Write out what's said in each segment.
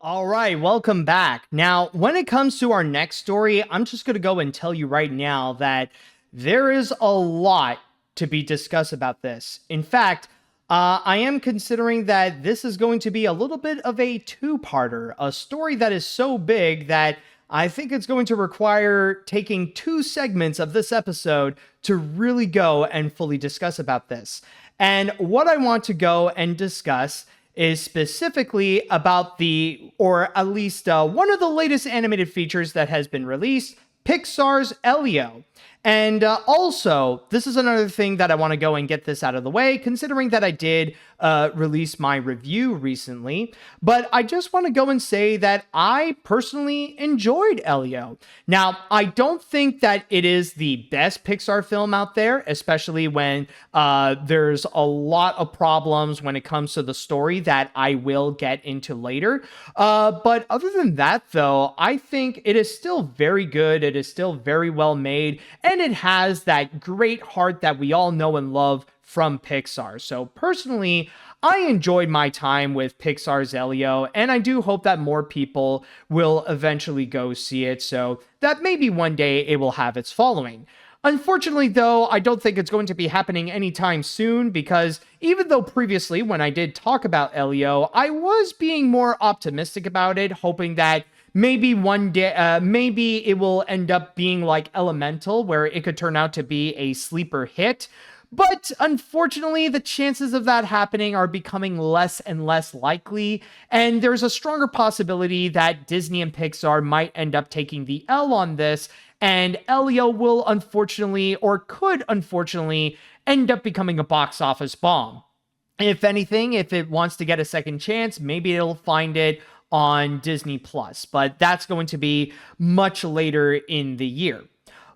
All right, welcome back. Now, when it comes to our next story, I'm just going to go and tell you right now that there is a lot to be discussed about this. In fact, I am considering that this is going to be a little bit of a two-parter, a story that is so big that I think it's going to require taking two segments of this episode to really go and fully discuss about this. And what I want to go and discuss is specifically about or at least one of the latest animated features that has been released, Pixar's Elio. And also, this is another thing that I want to go and get this out of the way, considering that I did release my review recently. But I just want to go and say that I personally enjoyed Elio. Now, I don't think that it is the best Pixar film out there, especially when there's a lot of problems when it comes to the story that I will get into later. But other than that, though, I think it is still very good. It is still very well made. And it has that great heart that we all know and love from Pixar. So personally, I enjoyed my time with Pixar's Elio, and I do hope that more people will eventually go see it, so that maybe one day it will have its following. Unfortunately, though, I don't think it's going to be happening anytime soon, because even though previously when I did talk about Elio, I was being more optimistic about it, hoping that maybe one day, maybe it will end up being like Elemental, where it could turn out to be a sleeper hit. But unfortunately, the chances of that happening are becoming less and less likely, and there's a stronger possibility that Disney and Pixar might end up taking the L on this, and Elio will unfortunately, or could unfortunately, end up becoming a box office bomb. If anything, if it wants to get a second chance, maybe it'll find it on Disney Plus, but that's going to be much later in the year.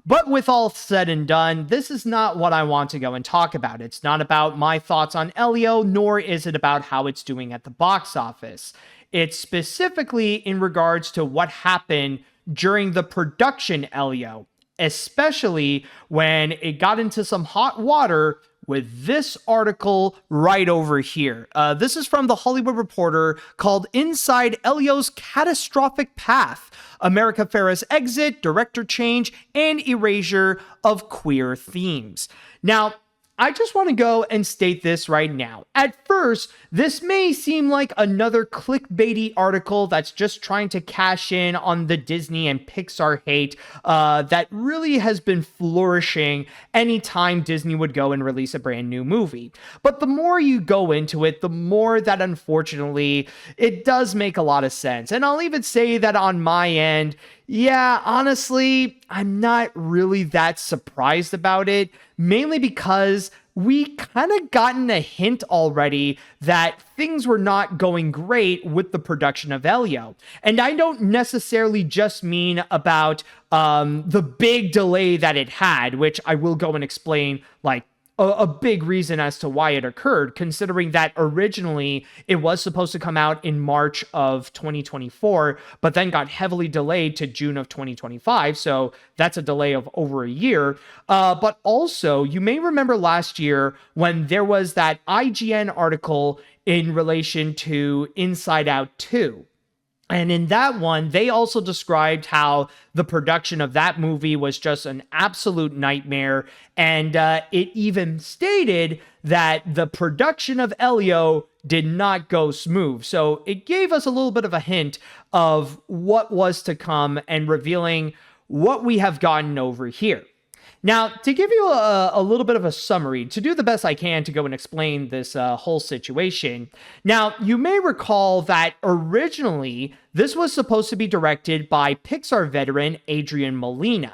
But with all said and done, this is not what I want to go and talk about. It's not about my thoughts on Elio, nor is it about how it's doing at the box office. It's specifically in regards to what happened during the production Elio, especially when it got into some hot water with this article right over here. This is from The Hollywood Reporter, called Inside Elio's Catastrophic Path: America Ferrera's Exit, Director Change, and Erasure of Queer Themes. Now, I just want to go and state this right now. At first, this may seem like another clickbaity article that's just trying to cash in on the Disney and Pixar hate that really has been flourishing anytime Disney would go and release a brand new movie. But the more you go into it, the more that unfortunately it does make a lot of sense. And I'll even say that on my end, yeah, honestly, I'm not really that surprised about it, mainly because we kind of gotten a hint already that things were not going great with the production of Elio. And I don't necessarily just mean about the big delay that it had, which I will go and explain, like, a big reason as to why it occurred, considering that originally it was supposed to come out in March of 2024, but then got heavily delayed to June of 2025. So that's a delay of over a year. But also, you may remember last year when there was that IGN article in relation to Inside Out 2. And in that one, they also described how the production of that movie was just an absolute nightmare. And it even stated that the production of Elio did not go smooth. So it gave us a little bit of a hint of what was to come and revealing what we have gotten over here. Now, to give you a little bit of a summary, to do the best I can to go and explain this whole situation. Now, you may recall that originally this was supposed to be directed by Pixar veteran Adrian Molina.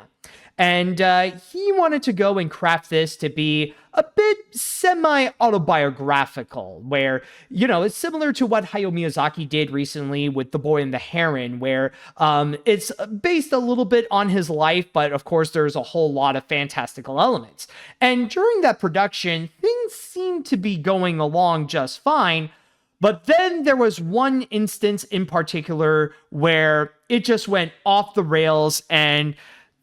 And he wanted to go and craft this to be a bit semi-autobiographical, where, you know, it's similar to what Hayao Miyazaki did recently with The Boy and the Heron, where it's based a little bit on his life, but of course there's a whole lot of fantastical elements. And during that production, things seemed to be going along just fine, but then there was one instance in particular where it just went off the rails, and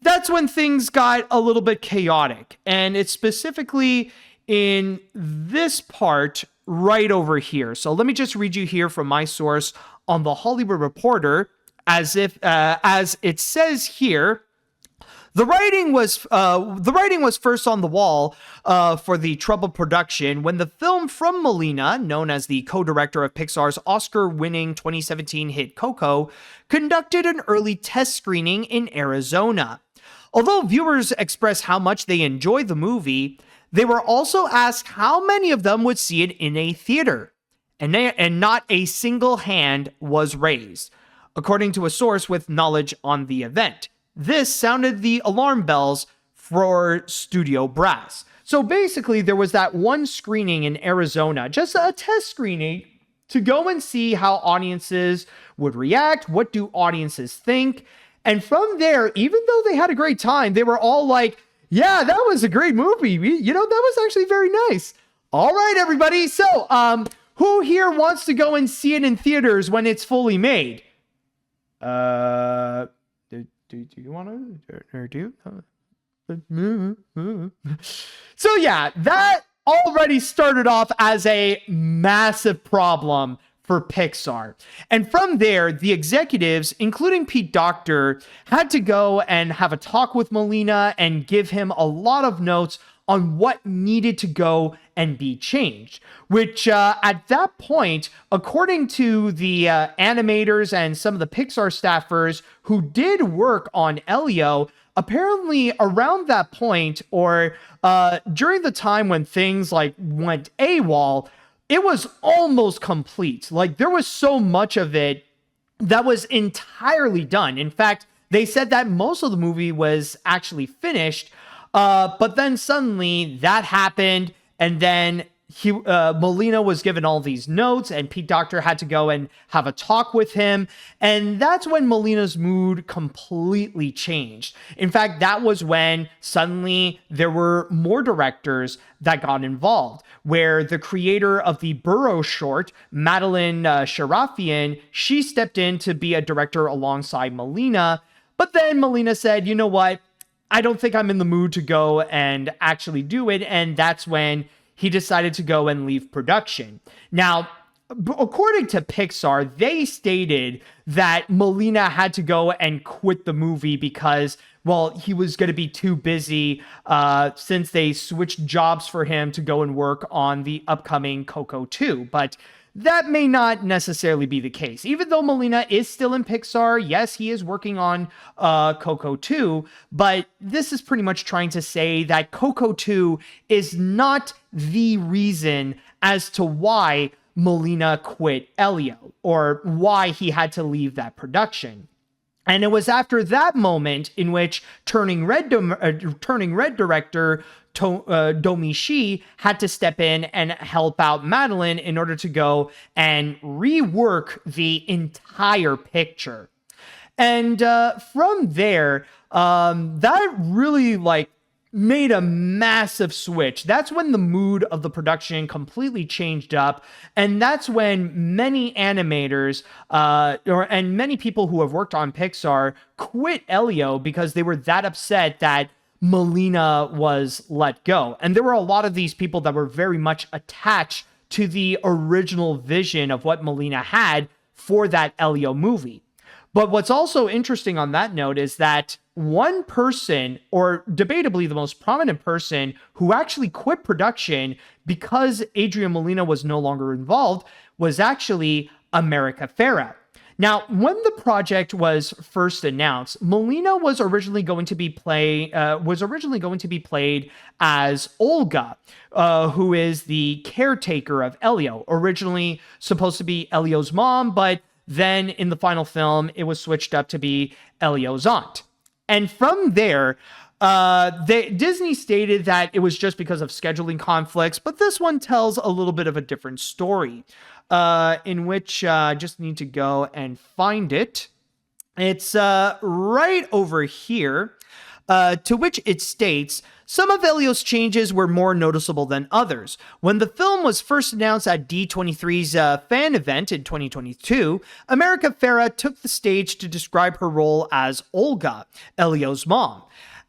that's when things got a little bit chaotic. And it's specifically in this part right over here. So let me just read you here from my source on The Hollywood Reporter, as it says here, the writing was first on the wall for the troubled production when the film from Molina, known as the co-director of Pixar's Oscar-winning 2017 hit Coco, conducted an early test screening in Arizona. Although viewers expressed how much they enjoyed the movie, they were also asked how many of them would see it in a theater, and not a single hand was raised, according to a source with knowledge on the event. This sounded the alarm bells for studio brass. So basically, there was that one screening in Arizona, just a test screening to go and see how audiences would react. What do audiences think? And from there, even though they had a great time, they were all like, yeah, that was a great movie. That was actually very nice. All right, everybody. So, who here wants to go and see it in theaters when it's fully made? Do you want to, or do you? So yeah, that already started off as a massive problem for Pixar. And from there, the executives, including Pete Docter, had to go and have a talk with Molina and give him a lot of notes on what needed to go and be changed, which at that point, according to the animators and some of the Pixar staffers who did work on Elio, apparently around that point, or during the time when things like went AWOL, it was almost complete. Like, there was so much of it that was entirely done. In fact, they said that most of the movie was actually finished, but then suddenly that happened, and then Molina was given all these notes, and Pete Docter had to go and have a talk with him, and that's when Molina's mood completely changed. In fact, that was when suddenly there were more directors that got involved, where the creator of the Burrow short, Madeline Sharafian, she stepped in to be a director alongside Molina, but then Molina said, you know what? I don't think I'm in the mood to go and actually do it. And that's when he decided to go and leave production. Now, according to Pixar, they stated that Molina had to go and quit the movie because, well, he was going to be too busy since they switched jobs for him to go and work on the upcoming Coco 2. But that may not necessarily be the case. Even though Molina is still in Pixar, yes, he is working on Coco 2, but this is pretty much trying to say that Coco 2 is not the reason as to why Molina quit Elio, or why he had to leave that production. And it was after that moment in which Turning Red director Domi Shi had to step in and help out Madeline in order to go and rework the entire picture. And from there, that really made a massive switch. That's when the mood of the production completely changed up. And that's when many animators and many people who have worked on Pixar quit Elio because they were that upset that Molina was let go. And there were a lot of these people that were very much attached to the original vision of what Molina had for that Elio movie. But what's also interesting on that note is that one person, or debatably the most prominent person, who actually quit production because Adrian Molina was no longer involved was actually America Ferrera. Now, when the project was first announced, Molina was originally going to be played as Olga, who is the caretaker of Elio. Originally supposed to be Elio's mom, but then in the final film, it was switched up to be Elio's aunt. And from there, Disney stated that it was just because of scheduling conflicts, but this one tells a little bit of a different story, in which I just need to go and find it. It's right over here, to which it states, some of Elio's changes were more noticeable than others. When the film was first announced at D23's fan event in 2022, America Ferrera took the stage to describe her role as Olga, Elio's mom.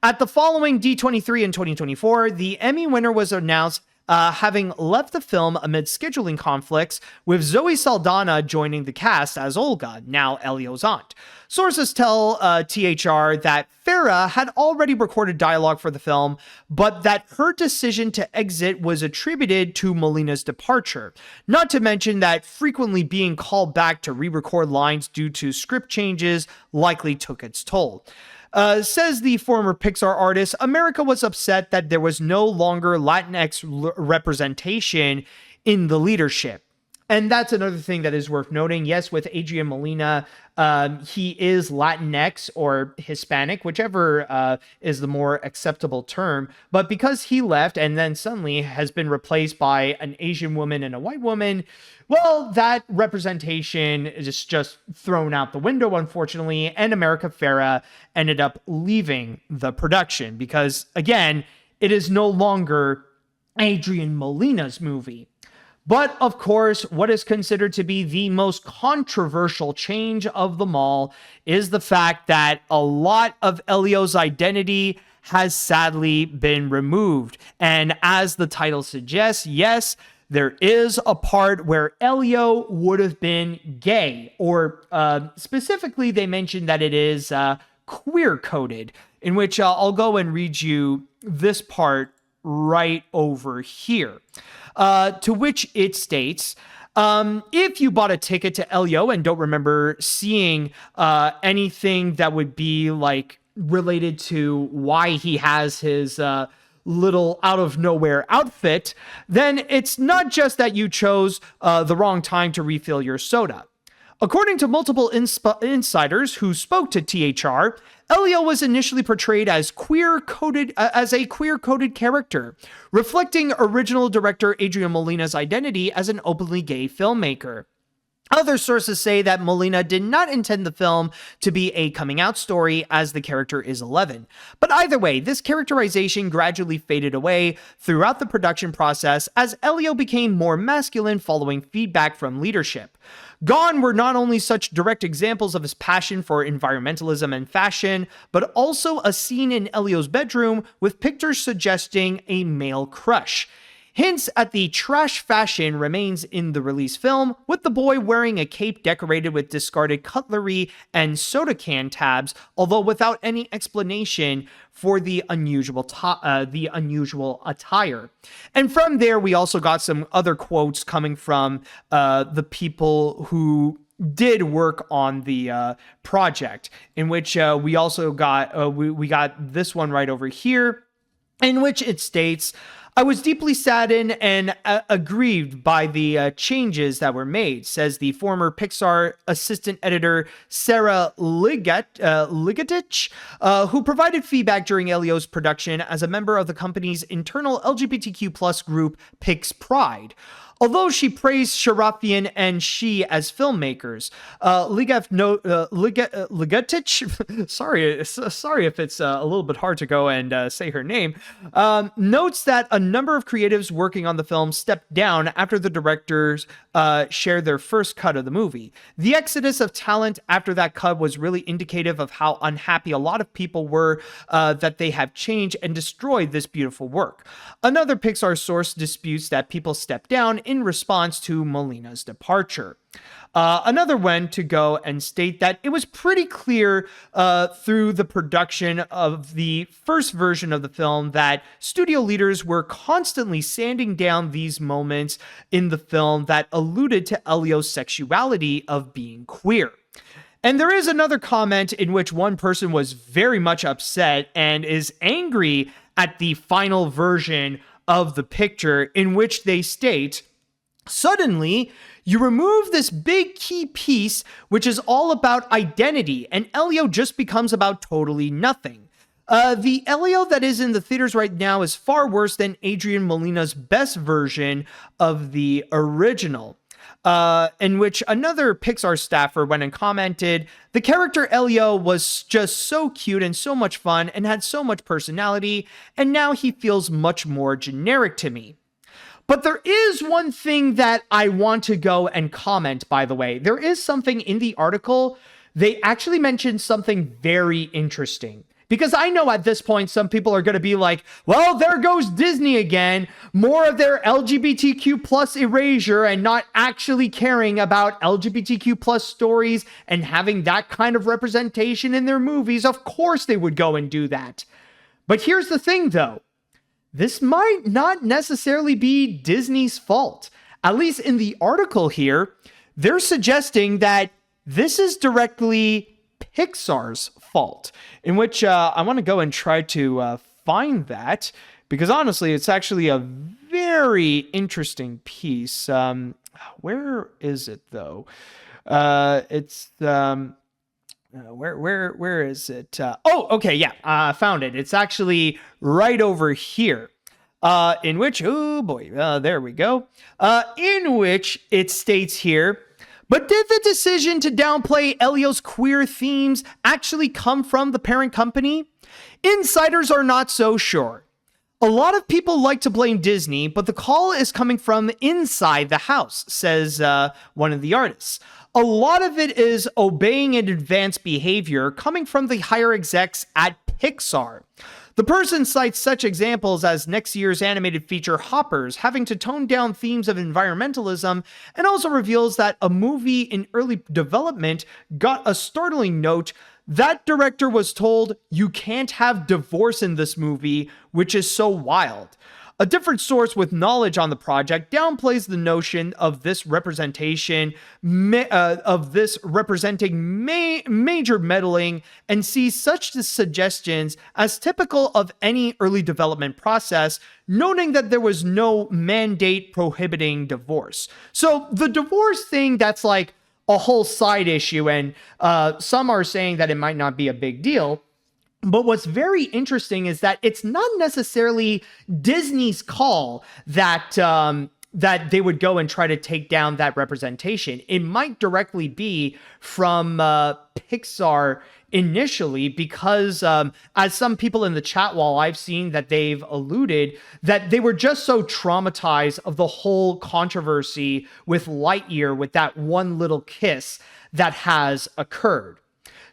At the following D23 in 2024, the Emmy winner was announced having left the film amid scheduling conflicts, with Zoe Saldana joining the cast as Olga, now Elio's aunt. Sources tell THR that Farah had already recorded dialogue for the film, but that her decision to exit was attributed to Molina's departure. Not to mention that frequently being called back to re-record lines due to script changes likely took its toll. Says the former Pixar artist, America was upset that there was no longer Latinx representation in the leadership. And that's another thing that is worth noting. Yes, with Adrian Molina, he is Latinx or Hispanic, whichever is the more acceptable term. But because he left and then suddenly has been replaced by an Asian woman and a white woman, well, that representation is just thrown out the window, unfortunately. And America Ferrera ended up leaving the production because, again, it is no longer Adrian Molina's movie. But of course, what is considered to be the most controversial change of them all is the fact that a lot of Elio's identity has sadly been removed. And as the title suggests, yes, there is a part where Elio would have been gay, or specifically they mentioned that it is queer-coded, in which I'll go and read you this part right over here. To which it states, if you bought a ticket to Elio and don't remember seeing anything that would be like related to why he has his little out of nowhere outfit, then it's not just that you chose the wrong time to refill your soda. According to multiple insiders who spoke to THR, Elio was initially portrayed as a queer-coded character, reflecting original director Adrian Molina's identity as an openly gay filmmaker. Other sources say that Molina did not intend the film to be a coming-out story, as the character is 11. But either way, this characterization gradually faded away throughout the production process as Elio became more masculine following feedback from leadership. Gone were not only such direct examples of his passion for environmentalism and fashion, but also a scene in Elio's bedroom with pictures suggesting a male crush. Hints at the trash fashion remains in the release film, with the boy wearing a cape decorated with discarded cutlery and soda can tabs, although without any explanation for the unusual attire. And from there, we also got some other quotes coming from the people who did work on the project, in which we also got we got this one right over here, in which it states, I was deeply saddened and aggrieved by the changes that were made, says the former Pixar assistant editor Sarah Ligatich, who provided feedback during Elio's production as a member of the company's internal LGBTQ+ group Pix Pride. Although she praised Sharafian and she as filmmakers, Ligatich, sorry if it's a little bit hard to go and say her name, notes that a number of creatives working on the film stepped down after the directors shared their first cut of the movie. The exodus of talent after that cut was really indicative of how unhappy a lot of people were that they have changed and destroyed this beautiful work. Another Pixar source disputes that people stepped down in response to Molina's departure. Another went to go and state that it was pretty clear through the production of the first version of the film that studio leaders were constantly sanding down these moments in the film that alluded to Elio's sexuality of being queer. And there is another comment in which one person was very much upset and is angry at the final version of the picture, in which they state, suddenly, you remove this big key piece, which is all about identity, and Elio just becomes about totally nothing. The Elio that is in the theaters right now is far worse than Adrian Molina's best version of the original. In which another Pixar staffer went and commented, the character Elio was just so cute and so much fun and had so much personality, and now he feels much more generic to me. But there is one thing that I want to go and comment, by the way. There is something in the article. They actually mentioned something very interesting. Because I know at this point, some people are going to be like, well, there goes Disney again. More of their LGBTQ plus erasure and not actually caring about LGBTQ plus stories and having that kind of representation in their movies. Of course they would go and do that. But here's the thing, though. This might not necessarily be Disney's fault. At least in the article here, they're suggesting that this is directly Pixar's fault, in which I want to go and try to find that, because honestly, it's actually a very interesting piece. Where is it though? Where is it? Oh, okay, yeah, I found it. It's actually right over here. In which, oh boy, there we go. In which it states here, but did the decision to downplay Elio's queer themes actually come from the parent company? Insiders are not so sure. A lot of people like to blame Disney, but the call is coming from inside the house, says one of the artists. A lot of it is obeying an advanced behavior coming from the higher execs at Pixar. The person cites such examples as next year's animated feature Hoppers having to tone down themes of environmentalism, and also reveals that a movie in early development got a startling note. That director was told, "You can't have divorce in this movie," which is so wild. A different source with knowledge on the project downplays the notion of this representation, major meddling, and sees such suggestions as typical of any early development process, noting that there was no mandate prohibiting divorce. So the divorce thing, that's like a whole side issue, and some are saying that it might not be a big deal. But what's very interesting is that it's not necessarily Disney's call that that they would go and try to take down that representation. It might directly be from Pixar initially, because as some people in the chat wall I've seen that they've alluded that they were just so traumatized of the whole controversy with Lightyear, with that one little kiss that has occurred.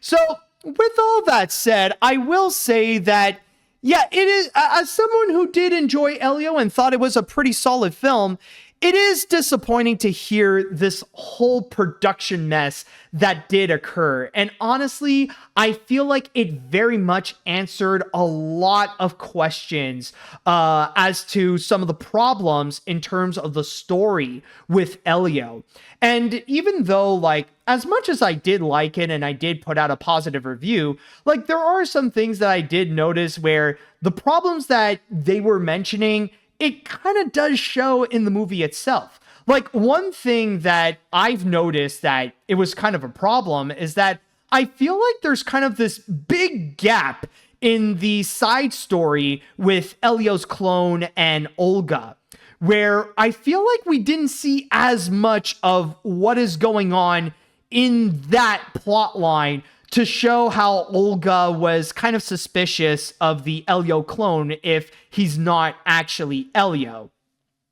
So with all that said, I will say that, yeah, it is, as someone who did enjoy Elio and thought it was a pretty solid film, it is disappointing to hear this whole production mess that did occur. And honestly, I feel like it very much answered a lot of questions as to some of the problems in terms of the story with Elio. And even though, like, as much as I did like it and I did put out a positive review, like, there are some things that I did notice where the problems that they were mentioning, it kind of does show in the movie itself. Like, one thing that I've noticed that it was kind of a problem is that I feel like there's kind of this big gap in the side story with Elio's clone and Olga, where I feel like we didn't see as much of what is going on in that plot line to show how Olga was kind of suspicious of the Elio clone if he's not actually Elio.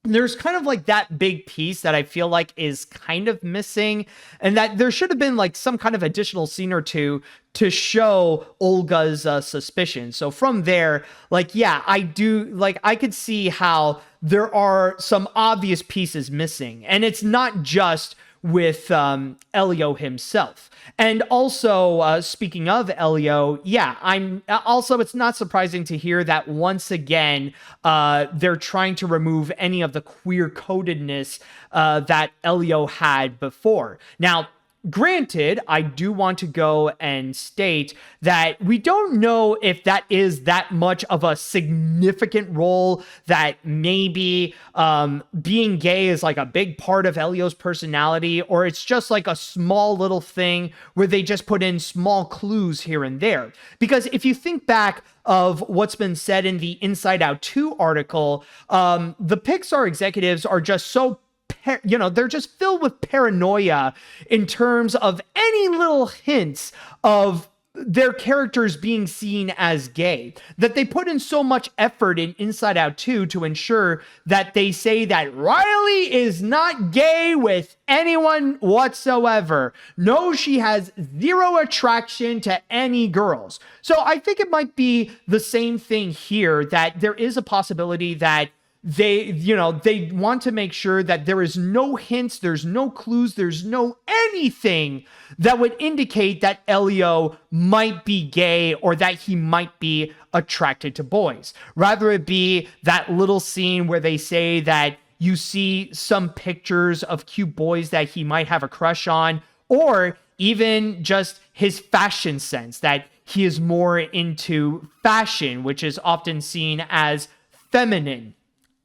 There's kind of like that big piece that I feel like is kind of missing, and that there should have been like some kind of additional scene or two to show Olga's suspicion. So from there, like, yeah, I could see how there are some obvious pieces missing, and it's not just with Elio himself. And also, speaking of Elio, yeah, it's not surprising to hear that once again, they're trying to remove any of the queer codedness that Elio had before. Now, granted, I do want to go and state that we don't know if that is that much of a significant role, that maybe being gay is like a big part of Elio's personality, or it's just like a small little thing where they just put in small clues here and there. Because if you think back of what's been said in the Inside Out 2 article, the Pixar executives are just so they're just filled with paranoia in terms of any little hints of their characters being seen as gay, that they put in so much effort in Inside Out 2 to ensure that they say that Riley is not gay with anyone whatsoever. No, she has zero attraction to any girls. So I think it might be the same thing here, that there is a possibility that they want to make sure that there is no hints, there's no clues, there's no anything that would indicate that Elio might be gay or that he might be attracted to boys. Rather it be that little scene where they say that you see some pictures of cute boys that he might have a crush on, or even just his fashion sense, that he is more into fashion, which is often seen as feminine.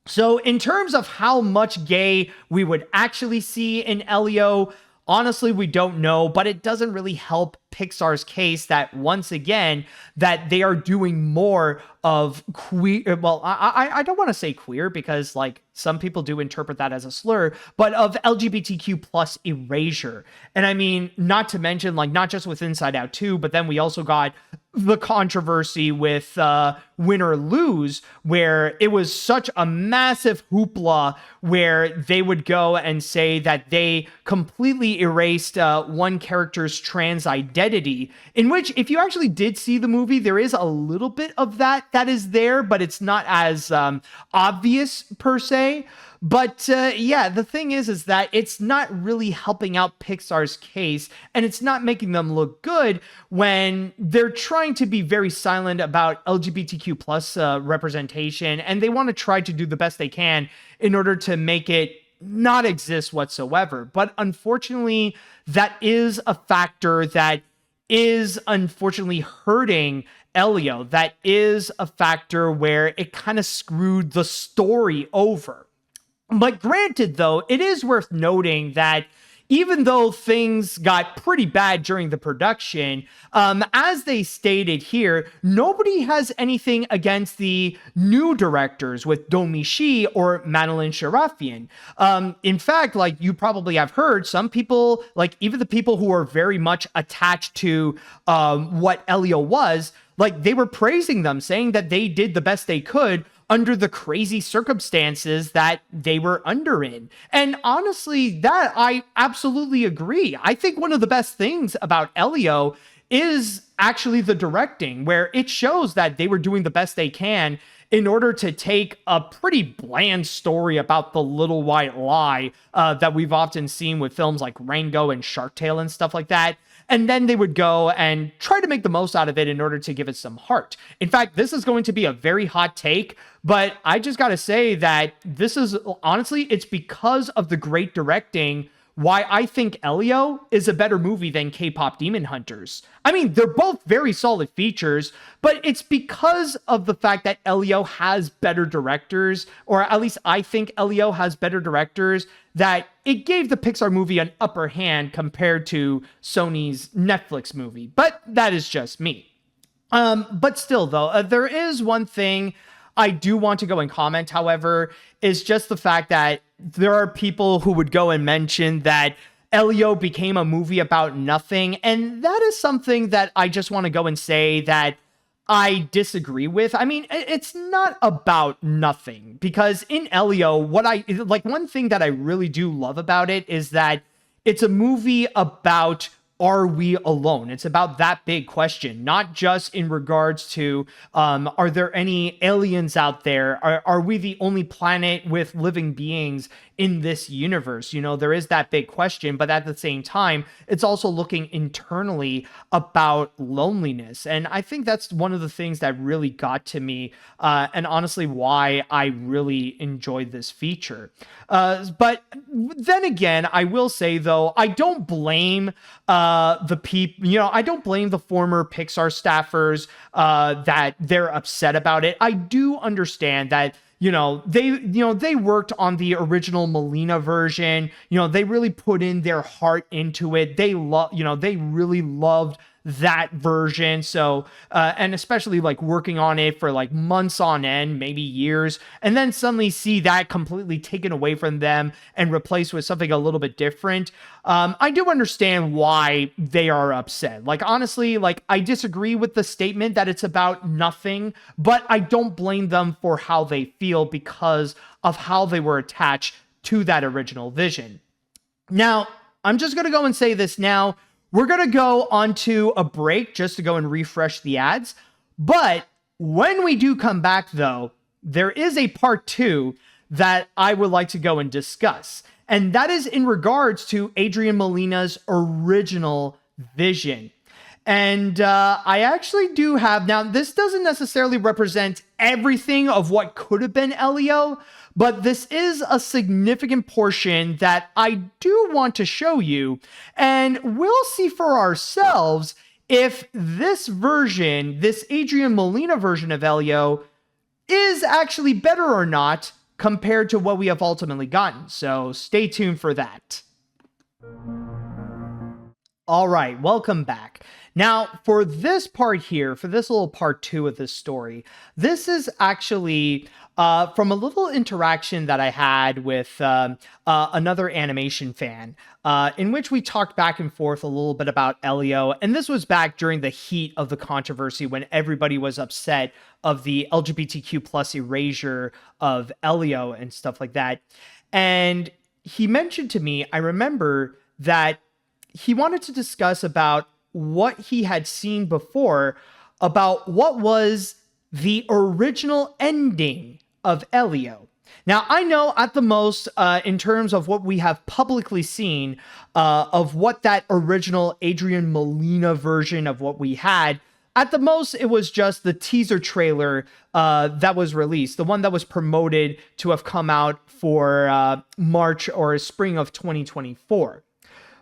So in terms of how much gay we would actually see in Elio, honestly, we don't know, but it doesn't really help Pixar's case that, once again, that they are doing more of queer. Well, I don't want to say queer because, like, some people do interpret that as a slur, but of LGBTQ plus erasure. And I mean, not to mention, like, not just with Inside Out 2, but then we also got the controversy with Win or Lose, where it was such a massive hoopla where they would go and say that they completely erased one character's trans identity, in which, if you actually did see the movie, there is a little bit of that is there, but it's not as obvious per se. But yeah, the thing is that it's not really helping out Pixar's case, and it's not making them look good when they're trying to be very silent about LGBTQ plus representation, and they want to try to do the best they can in order to make it not exist whatsoever. But unfortunately, that is a factor that is unfortunately hurting Elio. That is a factor where it kind of screwed the story over. But granted, though, it is worth noting that even though things got pretty bad during the production, as they stated here, nobody has anything against the new directors with Domi Shi or Madeline Sharafian. In fact, like you probably have heard, some people, like even the people who are very much attached to what Elio was, like they were praising them, saying that they did the best they could under the crazy circumstances that they were under in. And honestly, that I absolutely agree. I think one of the best things about Elio is actually the directing, where it shows that they were doing the best they can in order to take a pretty bland story about the little white lie that we've often seen with films like Rango and Shark Tale and stuff like that. And then they would go and try to make the most out of it in order to give it some heart. In fact, this is going to be a very hot take, but I just got to say that this is, honestly, it's because of the great directing why I think Elio is a better movie than K-Pop Demon Hunters. I mean, they're both very solid features, but it's because of the fact that Elio has better directors, or at least I think Elio has better directors, that it gave the Pixar movie an upper hand compared to Sony's Netflix movie. But that is just me. But still, though, there is one thing I do want to go and comment, however, is just the fact that there are people who would go and mention that Elio became a movie about nothing. And that is something that I just want to go and say that I disagree with. I mean, it's not about nothing, because in Elio, one thing that I really do love about it is that it's a movie about, are we alone? It's about that big question, not just in regards to, are there any aliens out there? Are we the only planet with living beings in this universe? You know, there is that big question, but at the same time, it's also looking internally about loneliness. And I think that's one of the things that really got to me, and honestly, why I really enjoyed this feature. But then again, I will say, though, I don't blame the people, I don't blame the former Pixar staffers that they're upset about it. I do understand that, they worked on the original Molina version. They really put in their heart into it. They really loved that version. So, and especially like working on it for like months on end, maybe years, and then suddenly see that completely taken away from them and replaced with something a little bit different. I do understand why they are upset. Like, honestly, like, I disagree with the statement that it's about nothing, but I don't blame them for how they feel because of how they were attached to that original vision. Now, I'm just going to go and say this now. We're going to go onto a break just to go and refresh the ads. But when we do come back, though, there is a part 2 that I would like to go and discuss. And that is in regards to Adrian Molina's original vision. And I actually do have, now this doesn't necessarily represent everything of what could have been Elio, but this is a significant portion that I do want to show you, and we'll see for ourselves if this version, this Adrian Molina version of Elio, is actually better or not compared to what we have ultimately gotten. So stay tuned for that. All right, welcome back. Now, for this part here, for this little part 2 of this story, this is actually from a little interaction that I had with another animation fan, in which we talked back and forth a little bit about Elio. And this was back during the heat of the controversy when everybody was upset of the LGBTQ plus erasure of Elio and stuff like that. And he mentioned to me, I remember that he wanted to discuss about what he had seen before about what was the original ending of Elio. Now, I know at the most, in terms of what we have publicly seen of what that original Adrian Molina version of what we had, at the most, it was just the teaser trailer that was released, the one that was promoted to have come out for March or spring of 2024.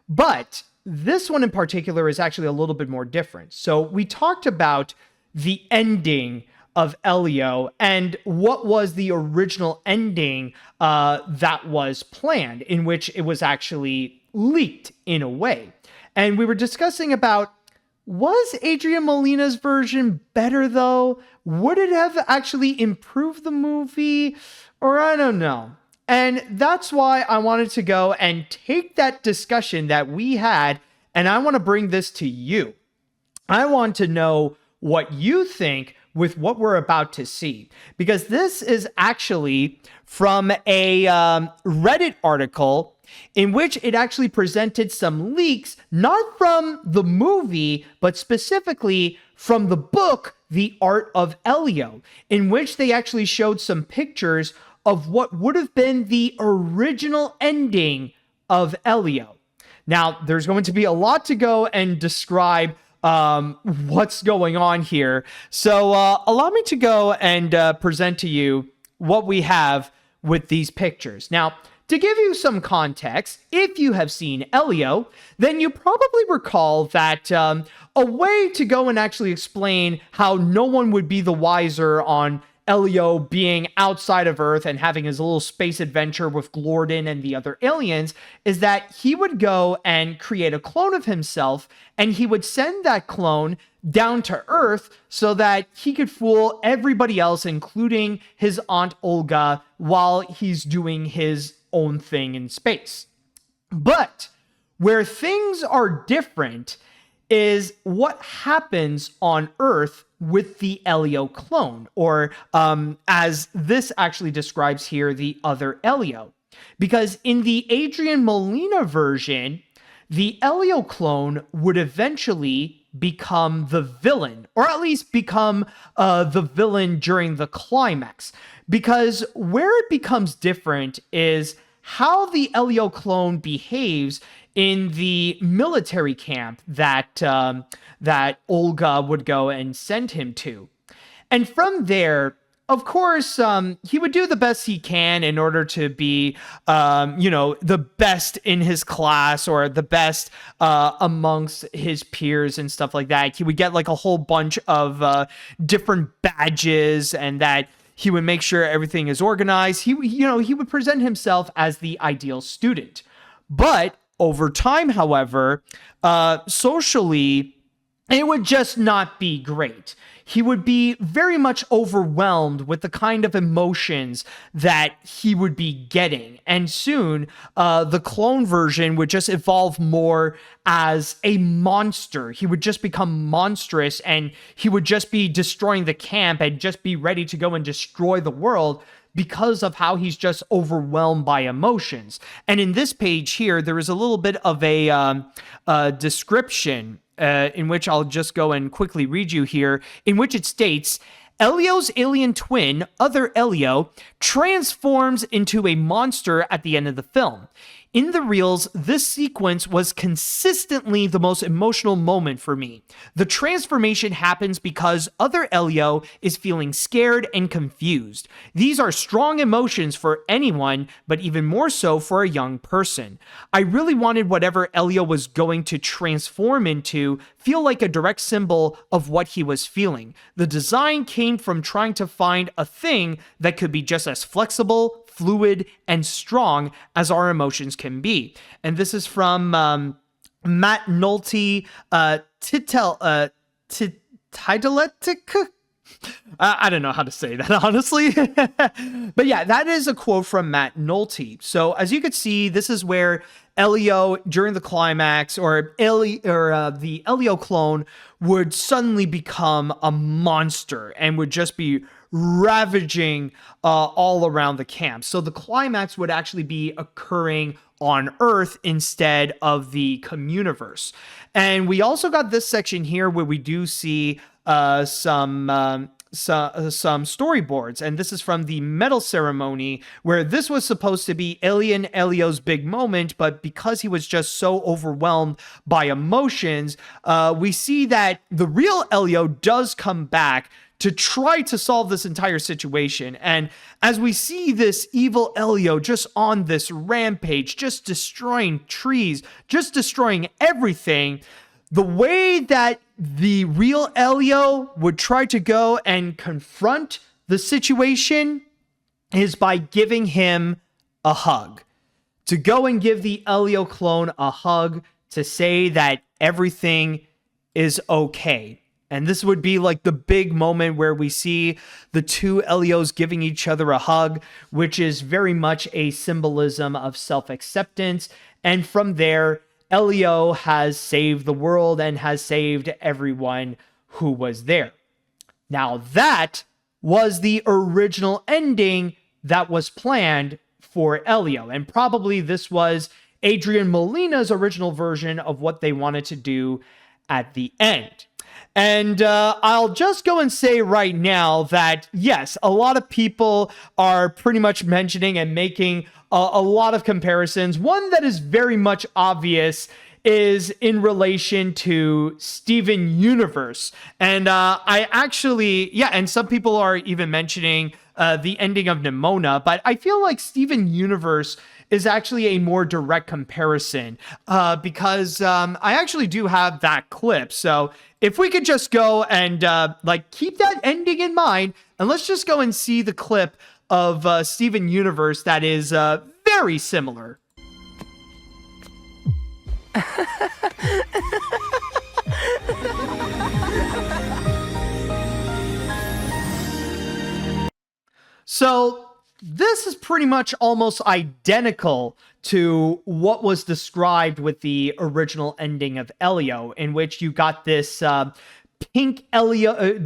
But this one in particular is actually a little bit more different. So we talked about the ending of Elio and what was the original ending that was planned, in which it was actually leaked in a way. And we were discussing about, was Adrian Molina's version better though? Would it have actually improved the movie? Or I don't know. And that's why I wanted to go and take that discussion that we had, and I want to bring this to you. I want to know what you think with what we're about to see, because this is actually from a Reddit article in which it actually presented some leaks, not from the movie, but specifically from the book, The Art of Elio, in which they actually showed some pictures of what would have been the original ending of Elio. Now, there's going to be a lot to go and describe what's going on here. So allow me to go and present to you what we have with these pictures. Now, to give you some context, if you have seen Elio, then you probably recall that a way to go and actually explain how no one would be the wiser on Elio being outside of Earth and having his little space adventure with Glorden and the other aliens is that he would go and create a clone of himself, and he would send that clone down to Earth so that he could fool everybody else, including his Aunt Olga, while he's doing his own thing in space. But where things are different is what happens on Earth with the Elio clone, or as this actually describes here, the other Elio. Because in the Adrian Molina version, the Elio clone would eventually become the villain, or at least become the villain during the climax. Because where it becomes different is how the Elio clone behaves in the military camp that that Olga would go and send him to. And from there, of course, he would do the best he can in order to be, the best in his class or the best amongst his peers and stuff like that. He would get like a whole bunch of different badges, and that he would make sure everything is organized. He would present himself as the ideal student. But over time, however, socially, it would just not be great. He would be very much overwhelmed with the kind of emotions that he would be getting. And soon, the clone version would just evolve more as a monster. He would just become monstrous and he would just be destroying the camp and just be ready to go and destroy the world because of how he's just overwhelmed by emotions. And in this page here, there is a little bit of a description in which I'll just go and quickly read you here, in which it states, Elio's alien twin, Other Elio, transforms into a monster at the end of the film. In the reels, this sequence was consistently the most emotional moment for me. The transformation happens because Other Elio is feeling scared and confused. These are strong emotions for anyone, but even more so for a young person. I really wanted whatever Elio was going to transform into feel like a direct symbol of what he was feeling. The design came from trying to find a thing that could be just as flexible, fluid, and strong as our emotions can be. And this is from Matt Nolte, Titletic. I don't know how to say that, honestly. But yeah, that is a quote from Matt Nolte. So as you could see, this is where Elio, during the climax, the Elio clone would suddenly become a monster and would just be ravaging all around the camp. So the climax would actually be occurring on Earth instead of the communiverse. And we also got this section here where we do see some storyboards, and this is from the medal ceremony, where this was supposed to be Alien Elio's big moment, but because he was just so overwhelmed by emotions, we see that the real Elio does come back to try to solve this entire situation. And as we see this evil Elio just on this rampage, just destroying trees, just destroying everything, the way that the real Elio would try to go and confront the situation is by giving him a hug. To go and give the Elio clone a hug to say that everything is okay. And this would be like the big moment where we see the two Elios giving each other a hug, which is very much a symbolism of self-acceptance. And from there, Elio has saved the world and has saved everyone who was there. Now, that was the original ending that was planned for Elio. And probably this was Adrian Molina's original version of what they wanted to do at the end. And I'll just go and say right now that, yes, a lot of people are pretty much mentioning and making a lot of comparisons. One that is very much obvious is in relation to Steven Universe. And I actually, yeah, and some people are even mentioning the ending of Nimona, but I feel like Steven Universe is actually a more direct comparison because I actually do have that clip. So if we could just go and keep that ending in mind, and let's just go and see the clip of Steven Universe that is very similar. So this is pretty much almost identical to what was described with the original ending of Elio, in which you got this pink Elio,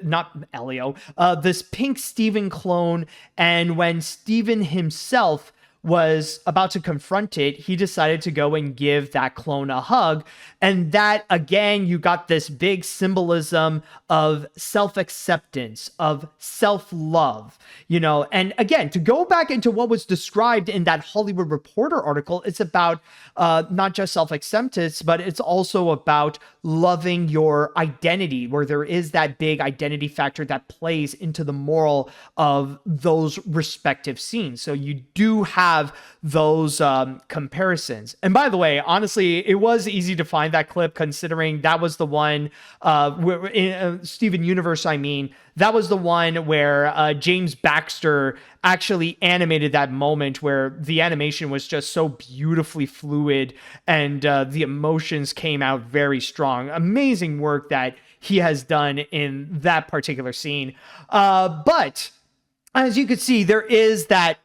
not Elio, this pink Steven clone, and when Steven himself was about to confront it, he decided to go and give that clone a hug. And that, again, you got this big symbolism of self-acceptance, of self-love, you know. And again, to go back into what was described in that Hollywood Reporter article, it's about not just self-acceptance, but it's also about loving your identity, where there is that big identity factor that plays into the moral of those respective scenes. So you do have have those comparisons. And by the way, honestly, it was easy to find that clip considering that was the one in Steven Universe, I mean, that was the one where James Baxter actually animated that moment where the animation was just so beautifully fluid and the emotions came out very strong. Amazing work that he has done in that particular scene. But as you could see, there is that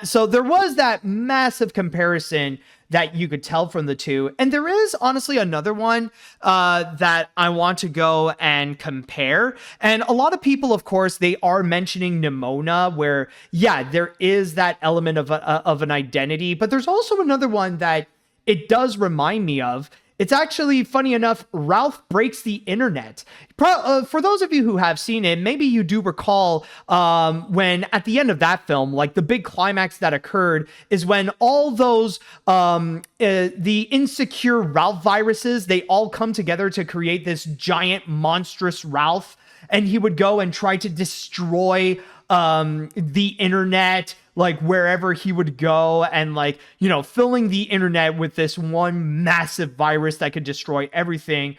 so there was that massive comparison that you could tell from the two. And there is honestly another one that I want to go and compare. And a lot of people, of course, they are mentioning Nimona, where, yeah, there is that element of an identity. But there's also another one that it does remind me of. It's actually, funny enough, Ralph Breaks the Internet. For those of you who have seen it, maybe you do recall when at the end of that film, like the big climax that occurred is when all those, the insecure Ralph viruses, they all come together to create this giant monstrous Ralph. And he would go and try to destroy the internet, like wherever he would go, and like, you know, filling the internet with this one massive virus that could destroy everything,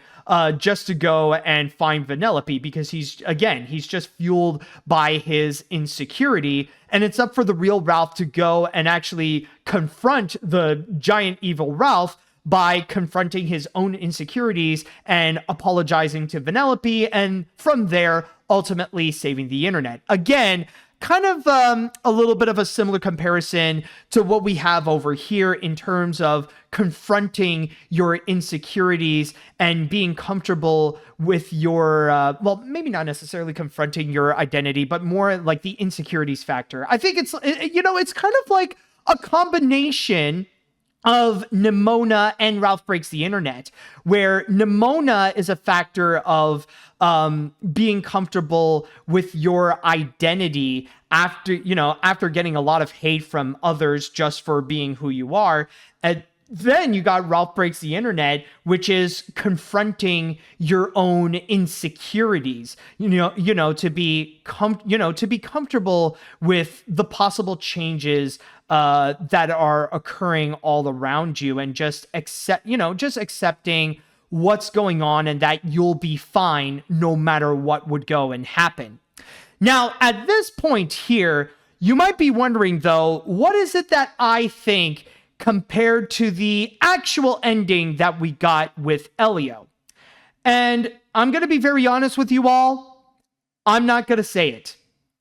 just to go and find Vanellope, because he's just fueled by his insecurity. And it's up for the real Ralph to go and actually confront the giant evil Ralph by confronting his own insecurities and apologizing to Vanellope, and from there, ultimately saving the internet. Again, kind of a little bit of a similar comparison to what we have over here in terms of confronting your insecurities and being comfortable with your, well, maybe not necessarily confronting your identity, but more like the insecurities factor. I think it's, you know, it's kind of like a combination of Nimona and Ralph Breaks the Internet, where Nimona is a factor of being comfortable with your identity after getting a lot of hate from others just for being who you are. And then you got Ralph Breaks the Internet, which is confronting your own insecurities, to be comfortable with the possible changes that are occurring all around you, and just accepting what's going on and that you'll be fine no matter what would go and happen. Now, at this point here, you might be wondering though, what is it that I think compared to the actual ending that we got with Elio? And I'm going to be very honest with you all. I'm not going to say it.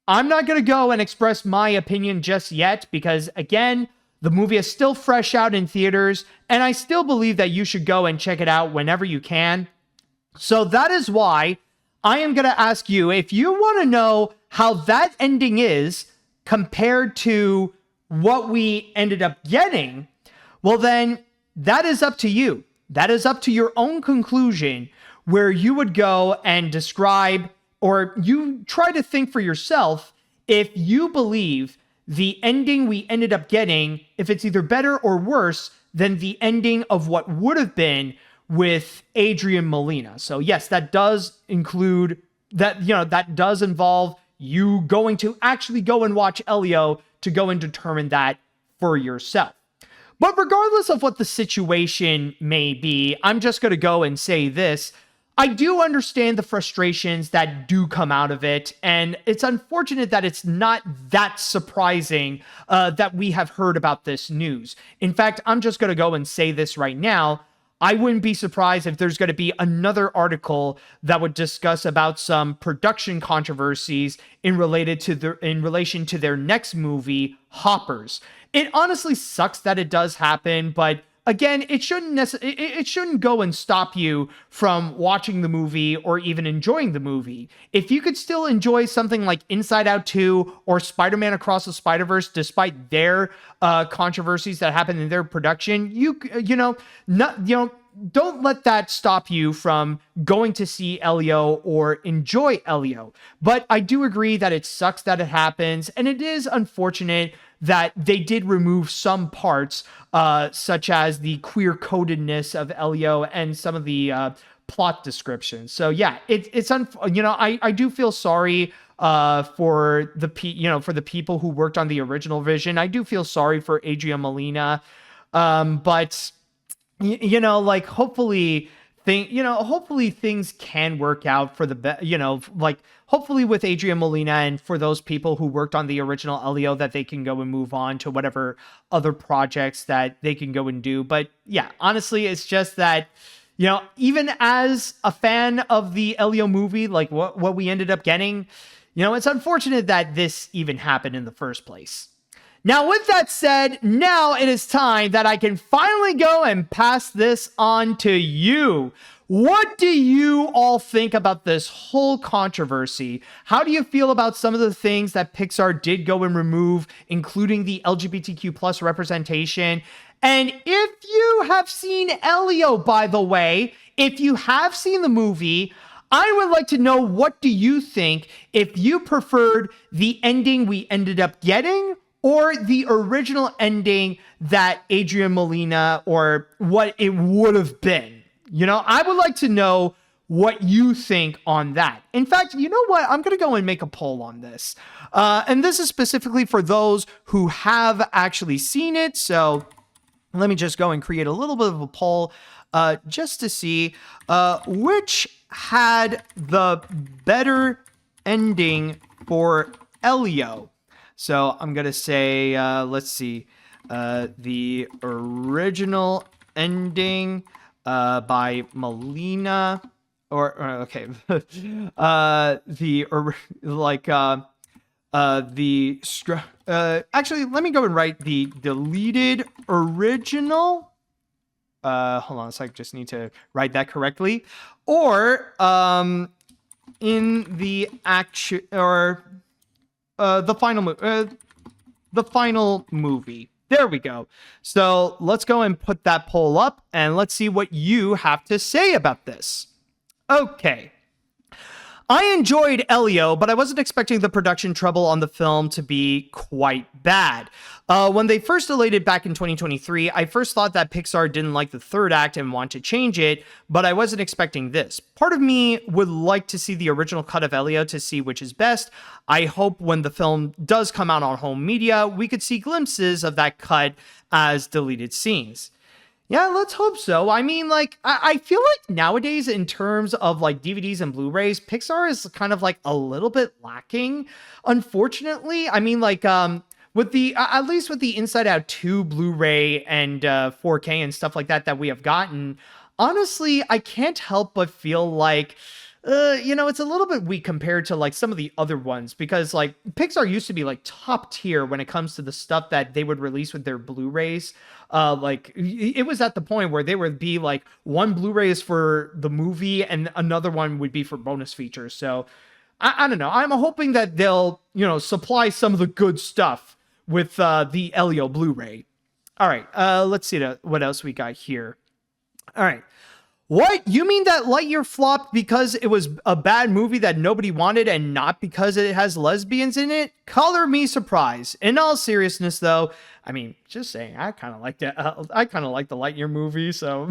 I'm not going to go and express my opinion just yet, because again, the movie is still fresh out in theaters, and I still believe that you should go and check it out whenever you can. So that is why I am going to ask you, if you want to know how that ending is compared to what we ended up getting, well then, that is up to you. That is up to your own conclusion, where you would go and describe, or you try to think for yourself, if you believe the ending we ended up getting, if it's either better or worse than the ending of what would have been with Adrian Molina. So yes, that does include that, that does involve you going to actually go and watch Elio to go and determine that for yourself. But regardless of what the situation may be, I'm just going to go and say this. I do understand the frustrations that do come out of it, and it's unfortunate that it's not that surprising that we have heard about this news. In fact, I'm just going to go and say this right now. I wouldn't be surprised if there's going to be another article that would discuss about some production controversies in relation to their next movie, Hoppers. It honestly sucks that it does happen, but again, it shouldn't go and stop you from watching the movie or even enjoying the movie. If you could still enjoy something like Inside Out 2 or Spider-Man Across the Spider-Verse, despite their controversies that happened in their production, don't let that stop you from going to see Elio or enjoy Elio. But I do agree that it sucks that it happens, and it is unfortunate that they did remove some parts, such as the queer-codedness of Elio and some of the plot descriptions. So yeah, I do feel sorry for the for the people who worked on the original vision. I do feel sorry for Adrian Molina, but like hopefully hopefully things can work out for the best, like hopefully with Adrian Molina and for those people who worked on the original Elio that they can go and move on to whatever other projects that they can go and do. But yeah, honestly, it's just that, even as a fan of the Elio movie, like what we ended up getting, it's unfortunate that this even happened in the first place. Now, with that said, now it is time that I can finally go and pass this on to you. What do you all think about this whole controversy? How do you feel about some of the things that Pixar did go and remove, including the LGBTQ plus representation? And if you have seen Elio, by the way, if you have seen the movie, I would like to know, what do you think, if you preferred the ending we ended up getting or the original ending that Adrian Molina, or what it would have been? I would like to know what you think on that. In fact, you know what? I'm going to go and make a poll on this. And this is specifically for those who have actually seen it. So let me just go and create a little bit of a poll just to see which had the better ending for Elio. So I'm going to say, let's see, the original ending by Molina, okay, actually, let me go and write the deleted original. Hold on a sec, just need to write that correctly. Or in the action, or the final movie. There we go. So let's go and put that poll up and let's see what you have to say about this. Okay. I enjoyed Elio, but I wasn't expecting the production trouble on the film to be quite bad. When they first delayed it back in 2023, I first thought that Pixar didn't like the third act and want to change it, but I wasn't expecting this. Part of me would like to see the original cut of Elio to see which is best. I hope when the film does come out on home media, we could see glimpses of that cut as deleted scenes. Yeah, let's hope so. I mean, like, I feel like nowadays, in terms of like DVDs and Blu-rays, Pixar is kind of like a little bit lacking, unfortunately. I mean, like, with the, at least with the Inside Out 2 Blu-ray and 4K and stuff like that we have gotten, honestly, I can't help but feel like, it's a little bit weak compared to like some of the other ones, because like Pixar used to be like top tier when it comes to the stuff that they would release with their Blu-rays. Like it was at the point where they would be like, one Blu-ray is for the movie and another one would be for bonus features. So I don't know. I'm hoping that they'll, supply some of the good stuff with the Elio Blu-ray. All right. Let's see what else we got here. All right. What? You mean that Lightyear flopped because it was a bad movie that nobody wanted and not because it has lesbians in it? Color me surprised. In all seriousness, though, I mean, just saying, I kind of liked it. I kind of like the Lightyear movie. So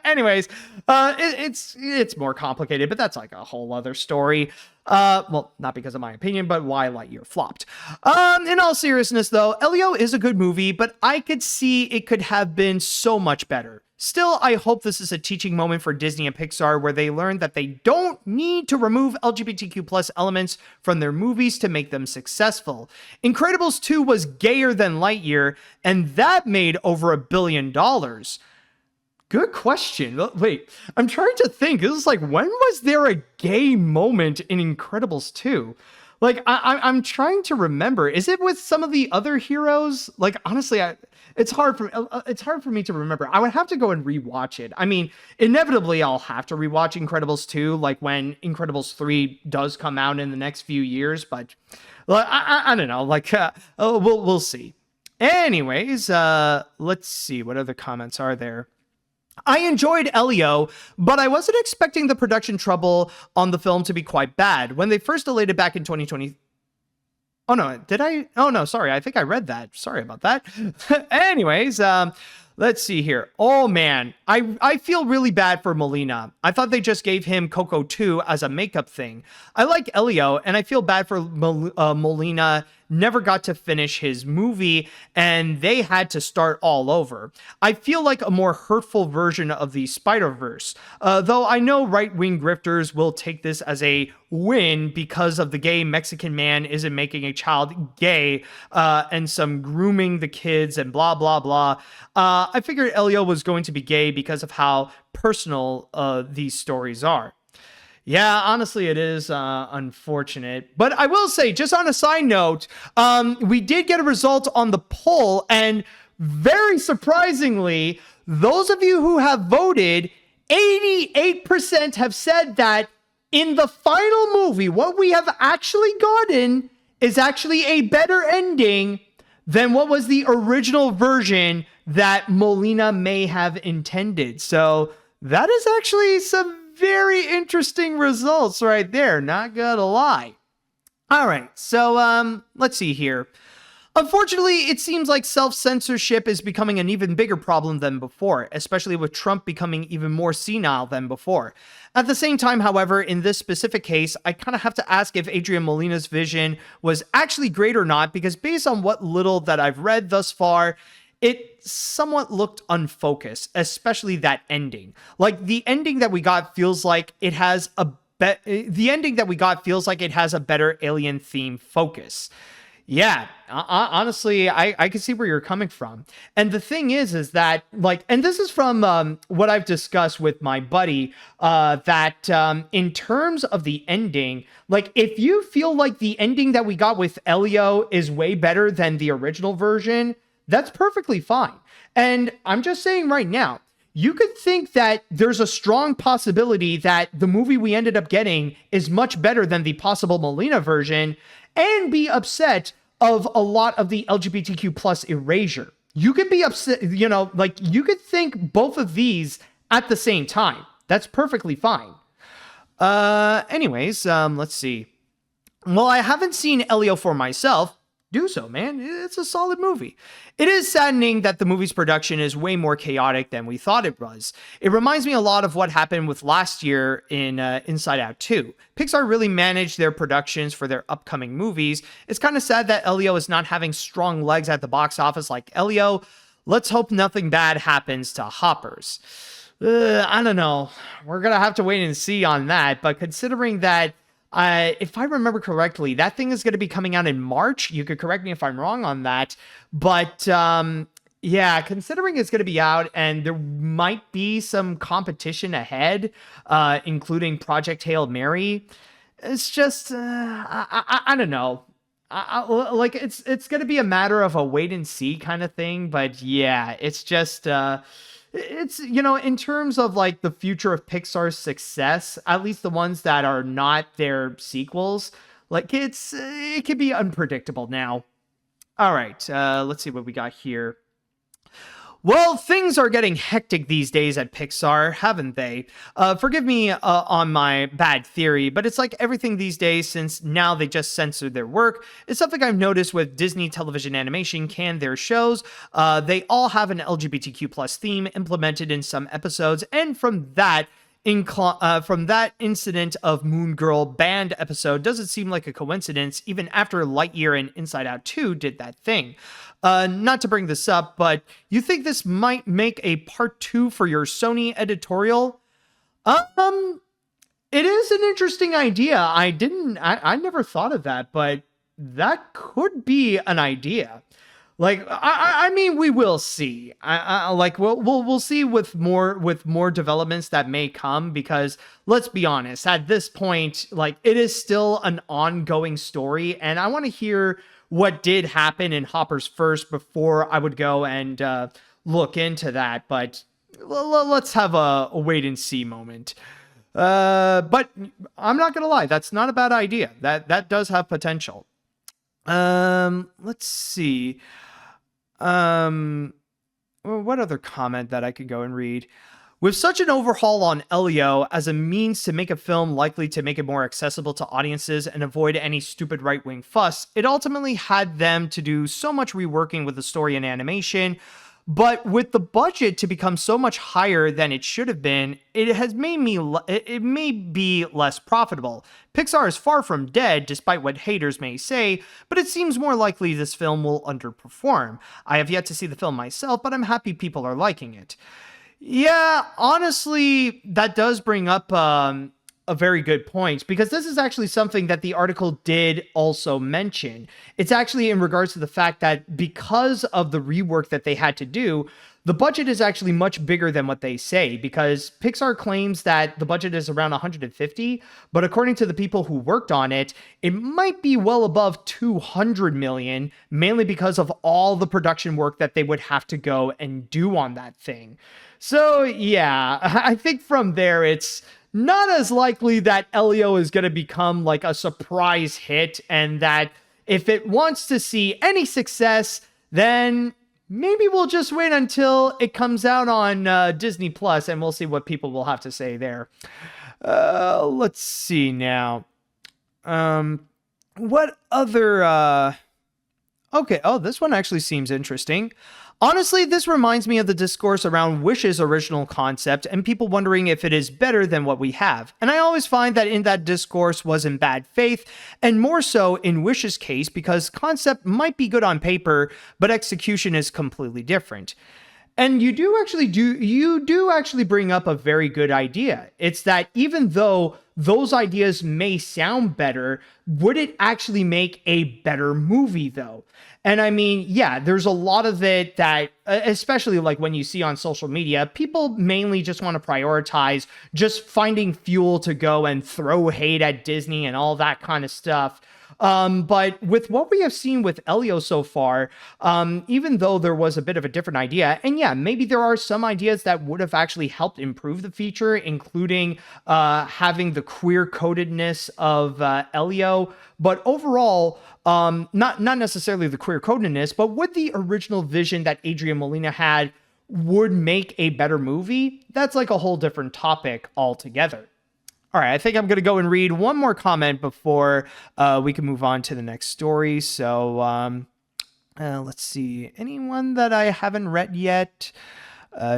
anyways, it's more complicated, but that's like a whole other story. Well, not because of my opinion, but why Lightyear flopped. In all seriousness, though, Elio is a good movie, but I could see it could have been so much better. Still, I hope this is a teaching moment for Disney and Pixar where they learn that they don't need to remove LGBTQ plus elements from their movies to make them successful. Incredibles 2 was gayer than Lightyear, and that made over $1 billion. Good question. Wait, I'm trying to think. This is like, when was there a gay moment in Incredibles 2? Like, I'm trying to remember. Is it with some of the other heroes? Like, honestly, it's hard for me to remember. I would have to go and rewatch it. I mean, inevitably, I'll have to rewatch Incredibles 2, like when Incredibles 3 does come out in the next few years. But I don't know. Like, we'll see. Anyways, let's see. What other comments are there? I enjoyed Elio, but I wasn't expecting the production trouble on the film to be quite bad. When they first delayed it back in 2020... Oh, no, did I? Oh, no, sorry. I think I read that. Sorry about that. Anyways, Let's see here. Oh man, I feel really bad for Molina. I thought they just gave him Coco 2 as a makeup thing. I like Elio, and I feel bad for Molina. Never got to finish his movie, and they had to start all over. I feel like a more hurtful version of the Spider-Verse, though I know right-wing grifters will take this as a win because of the gay Mexican man isn't making a child gay, and some grooming the kids and blah, blah, blah. I figured Elio was going to be gay because of how personal these stories are. Yeah, honestly, it is unfortunate. But I will say, just on a side note, we did get a result on the poll, and very surprisingly, those of you who have voted, 88% have said that in the final movie, what we have actually gotten is actually a better ending than what was the original version that Molina may have intended. So that is actually some very interesting results right there, not gonna lie. All right, so let's see here. Unfortunately, it seems like self-censorship is becoming an even bigger problem than before, especially with Trump becoming even more senile than before. At the same time, however, in this specific case, I kind of have to ask if Adrian Molina's vision was actually great or not, because based on what little that I've read thus far, it somewhat looked unfocused, especially that ending. Like, the ending that we got feels like it has a better alien theme focus. Yeah, honestly, I can see where you're coming from. And the thing is that, like, and this is from what I've discussed with my buddy, that in terms of the ending, like, if you feel like the ending that we got with Elio is way better than the original version, that's perfectly fine. And I'm just saying right now, you could think that there's a strong possibility that the movie we ended up getting is much better than the possible Molina version, and be upset of a lot of the LGBTQ plus erasure. You could be upset, you know, like, you could think both of these at the same time. That's perfectly fine. Anyways, let's see. Well, I haven't seen Elio for myself. Do so, man. It's a solid movie. It is saddening that the movie's production is way more chaotic than we thought it was. It reminds me a lot of what happened with last year in Inside Out 2. Pixar really managed their productions for their upcoming movies. It's kind of sad that Elio is not having strong legs at the box office like Elio. Let's hope nothing bad happens to Hoppers. I don't know. We're going to have to wait and see on that, but considering that if I remember correctly, that thing is going to be coming out in March. You could correct me if I'm wrong on that. But yeah, considering it's going to be out and there might be some competition ahead, including Project Hail Mary, it's just, I don't know. Like, it's going to be a matter of a wait and see kind of thing. But yeah, it's just... it's, you know, in terms of like the future of Pixar's success, at least the ones that are not their sequels, like, it can be unpredictable now. All right, let's see what we got here. Well, things are getting hectic these days at Pixar, haven't they? Forgive me on my bad theory, but it's like everything these days, since now they just censor their work. It's something I've noticed with Disney television animation canned their shows. They all have an LGBTQ plus theme implemented in some episodes, and from that incident of Moon Girl banned episode doesn't seem like a coincidence, even after Lightyear and Inside Out 2 did that thing. Not to bring this up, but you think this might make a part 2 for your Sony editorial? It is an interesting idea. I never thought of that, but that could be an idea. Like, I mean, we will see. Like, we'll see with more developments that may come, because let's be honest, at this point, like, it is still an ongoing story, and I want to hear what did happen in Hoppers first before I would go and look into that. But let's have a wait and see moment. But I'm not gonna lie, that's not a bad idea. That does have potential. Let's see. Well, what other comment that I could go and read? With such an overhaul on Elio as a means to make a film likely to make it more accessible to audiences and avoid any stupid right-wing fuss, it ultimately had them to do so much reworking with the story and animation. But with the budget to become so much higher than it should have been, it has made it may be less profitable. Pixar is far from dead, despite what haters may say, but it seems more likely this film will underperform. I have yet to see the film myself, but I'm happy people are liking it. Yeah, honestly, that does bring up a very good point, because this is actually something that the article did also mention. It's actually in regards to the fact that because of the rework that they had to do, the budget is actually much bigger than what they say, because Pixar claims that the budget is around 150, but according to the people who worked on it, it might be well above 200 million, mainly because of all the production work that they would have to go and do on that thing. So yeah, I think from there, it's not as likely that Elio is going to become like a surprise hit, and that if it wants to see any success, then maybe we'll just wait until it comes out on Disney Plus, and we'll see what people will have to say there. Let's see now. What other... Okay, oh, this one actually seems interesting. Honestly, this reminds me of the discourse around Wish's original concept and people wondering if it is better than what we have. And I always find that in that discourse was in bad faith, and more so in Wish's case, because concept might be good on paper, but execution is completely different. And you do actually bring up a very good idea. It's that even though those ideas may sound better, would it actually make a better movie though? And I mean, yeah, there's a lot of it that, especially like when you see on social media, people mainly just want to prioritize just finding fuel to go and throw hate at Disney and all that kind of stuff. But with what we have seen with Elio so far, even though there was a bit of a different idea, and yeah, maybe there are some ideas that would have actually helped improve the feature, including having the queer codedness of Elio. But overall, not necessarily the queer codedness, but would the original vision that Adrian Molina had would make a better movie? That's like a whole different topic altogether. All right, I think I'm going to go and read one more comment before we can move on to the next story. So let's see. Anyone that I haven't read yet?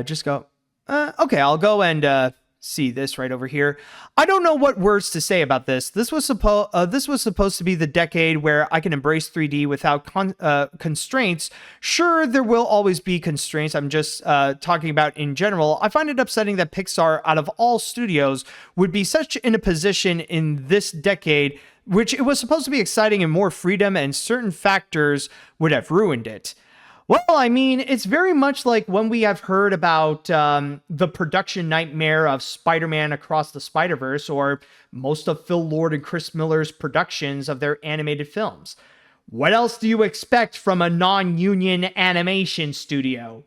Just go. Okay, I'll go and see this right over here. I don't know what words to say about this. This was supposed to be the decade where I can embrace 3D without constraints. Sure, there will always be constraints. I'm just talking about in general. I find it upsetting that Pixar, out of all studios, would be such in a position in this decade, which it was supposed to be exciting and more freedom, and certain factors would have ruined it. Well, I mean, it's very much like when we have heard about the production nightmare of Spider-Man Across the Spider-Verse, or most of Phil Lord and Chris Miller's productions of their animated films. What else do you expect from a non-union animation studio?